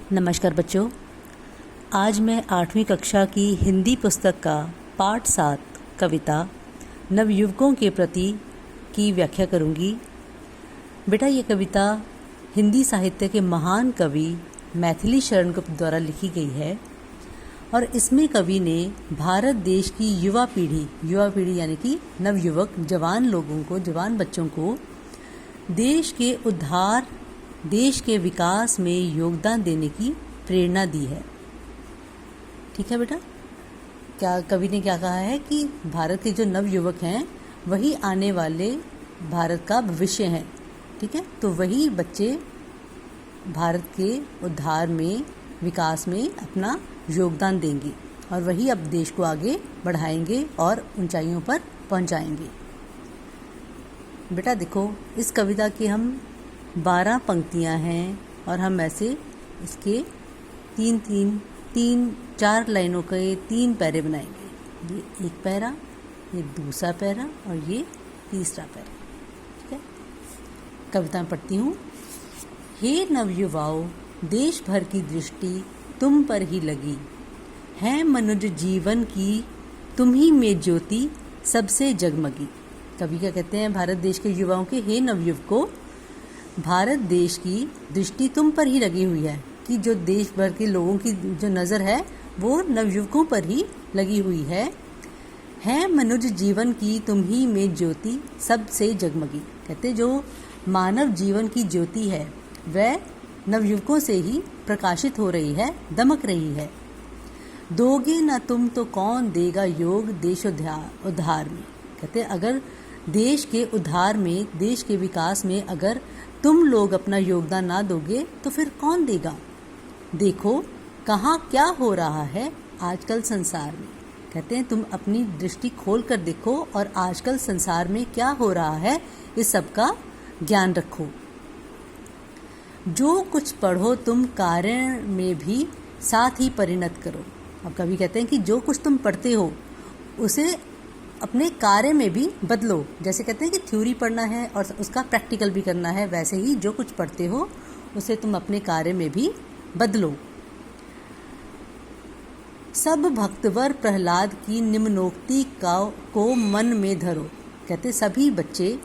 नमस्कार बच्चों, आज मैं 8वीं कक्षा की हिंदी पुस्तक का पाठ 7 कविता नवयुवकों के प्रति की व्याख्या करूंगी। बेटा, ये कविता हिंदी साहित्य के महान कवि मैथिली शरण गुप्त द्वारा लिखी गई है और इसमें कवि ने भारत देश की युवा पीढ़ी यानी कि नवयुवक जवान लोगों को, जवान बच्चों को देश के उद्धार, देश के विकास में योगदान देने की प्रेरणा दी है। ठीक है बेटा, क्या कवि ने क्या कहा है कि भारत के जो नवयुवक हैं वही आने वाले भारत का भविष्य हैं। ठीक है, तो वही बच्चे भारत के उद्धार में, विकास में अपना योगदान देंगे और वही अब देश को आगे बढ़ाएंगे और ऊंचाइयों पर पहुंचाएंगे। बेटा देखो, इस कविता की हम 12 पंक्तियां हैं और हम ऐसे इसके 4 लाइनों के 3 पैरे बनाएंगे। ये एक पैरा, ये दूसरा पैरा और ये तीसरा पैरा। ठीक है, कविता पढ़ती हूँ। हे नवयुवाओं, देश भर की दृष्टि तुम पर ही लगी है, मनुष्य जीवन की तुम ही में ज्योति सबसे जगमगी। कवि क्या कहते हैं? भारत देश के युवाओं के हे नवयुवकों, भारत देश की दृष्टि तुम पर ही लगी हुई है कि जो देश भर के लोगों की जो नज़र है वो नवयुवकों पर ही लगी हुई है मनुष्य जीवन की तुम ही में ज्योति सबसे जगमगी। कहते जो मानव जीवन की ज्योति है वह नवयुवकों से ही प्रकाशित हो रही है, दमक रही है। दोगे ना तुम तो कौन देगा योग देश उद्धार में। कहते अगर देश के उद्धार में, देश के विकास में अगर तुम लोग अपना योगदान ना दोगे तो फिर कौन देगा। देखो कहाँ क्या हो रहा है आजकल संसार में। कहते हैं तुम अपनी दृष्टि खोल कर देखो और आजकल संसार में क्या हो रहा है इस सब का ज्ञान रखो। जो कुछ पढ़ो तुम कार्य में भी साथ ही परिणत करो। अब कभी कहते हैं कि जो कुछ तुम पढ़ते हो उसे अपने कार्य में भी बदलो। जैसे कहते हैं कि थ्योरी पढ़ना है और उसका प्रैक्टिकल भी करना है, वैसे ही जो कुछ पढ़ते हो उसे तुम अपने कार्य में भी बदलो। सब भक्तवर प्रहलाद की निम्नोक्ति को मन में धरो। कहते सभी बच्चे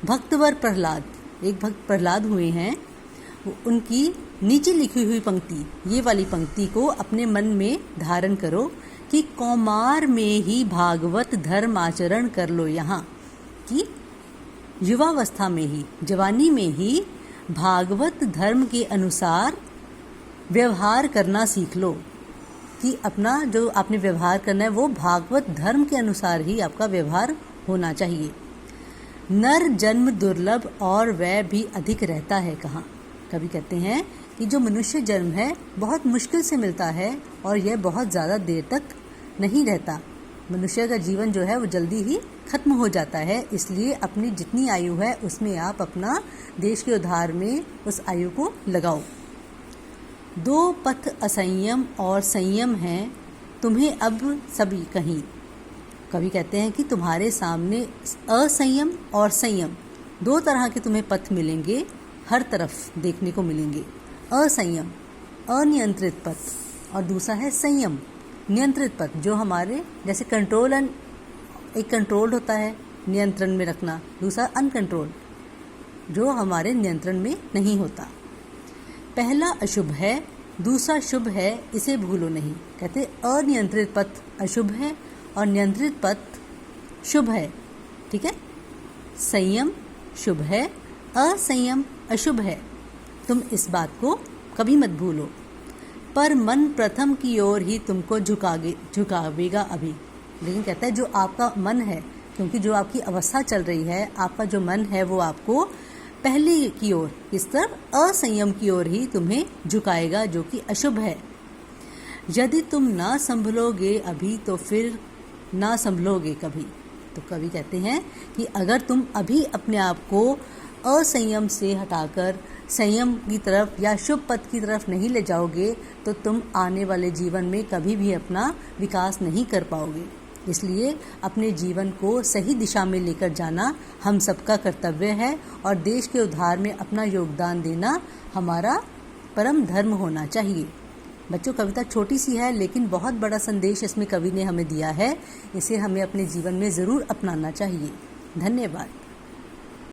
भक्तवर प्रहलाद, एक भक्त प्रहलाद हुए हैं, उनकी नीचे लिखी हुई पंक्ति, ये वाली पंक्ति को अपने मन में धारण करो कि कौमार में ही भागवत धर्म आचरण कर लो। यहाँ कि युवावस्था में ही, जवानी में ही भागवत धर्म के अनुसार व्यवहार करना सीख लो। कि अपना जो आपने व्यवहार करना है वो भागवत धर्म के अनुसार ही आपका व्यवहार होना चाहिए। नर जन्म दुर्लभ और वह भी अधिक रहता है कहाँ। कभी कहते हैं कि जो मनुष्य जन्म है बहुत मुश्किल से मिलता है और यह बहुत ज़्यादा देर तक नहीं रहता। मनुष्य का जीवन जो है वो जल्दी ही खत्म हो जाता है। इसलिए अपनी जितनी आयु है उसमें आप अपना देश के उद्धार में उस आयु को लगाओ। दो पथ असंयम और संयम हैं तुम्हें अब सभी कहीं। कभी कहते हैं कि तुम्हारे सामने असंयम और संयम, 2 तरह के तुम्हें पथ मिलेंगे, हर तरफ देखने को मिलेंगे। असंयम अनियंत्रित पथ और दूसरा है संयम नियंत्रित पथ। जो हमारे जैसे कंट्रोल एंड एक कंट्रोल्ड होता है नियंत्रण में रखना, दूसरा अनकंट्रोल्ड जो हमारे नियंत्रण में नहीं होता। पहला अशुभ है, दूसरा शुभ है, इसे भूलो नहीं। कहते अनियंत्रित पथ अशुभ है और नियंत्रित पथ शुभ है। ठीक है, संयम शुभ है, असंयम अशुभ है। तुम इस बात को कभी मत भूलो। पर मन प्रथम की ओर ही तुमको झुकावेगा अभी। लेकिन कहता है जो आपका मन है, क्योंकि जो आपकी अवस्था चल रही है, आपका जो मन है वो आपको पहले की ओर, इस तरफ असंयम की ओर ही तुम्हें झुकाएगा, जो कि अशुभ है। यदि तुम ना संभलोगे अभी तो फिर ना संभलोगे कभी। तो कवि कहते हैं कि अगर तुम अभी अपने आप को असंयम से हटाकर संयम की तरफ या शुभ पथ की तरफ नहीं ले जाओगे तो तुम आने वाले जीवन में कभी भी अपना विकास नहीं कर पाओगे। इसलिए अपने जीवन को सही दिशा में लेकर जाना हम सबका कर्तव्य है और देश के उद्धार में अपना योगदान देना हमारा परम धर्म होना चाहिए। बच्चों, कविता छोटी सी है लेकिन बहुत बड़ा संदेश इसमें कवि ने हमें दिया है। इसे हमें अपने जीवन में ज़रूर अपनाना चाहिए। धन्यवाद।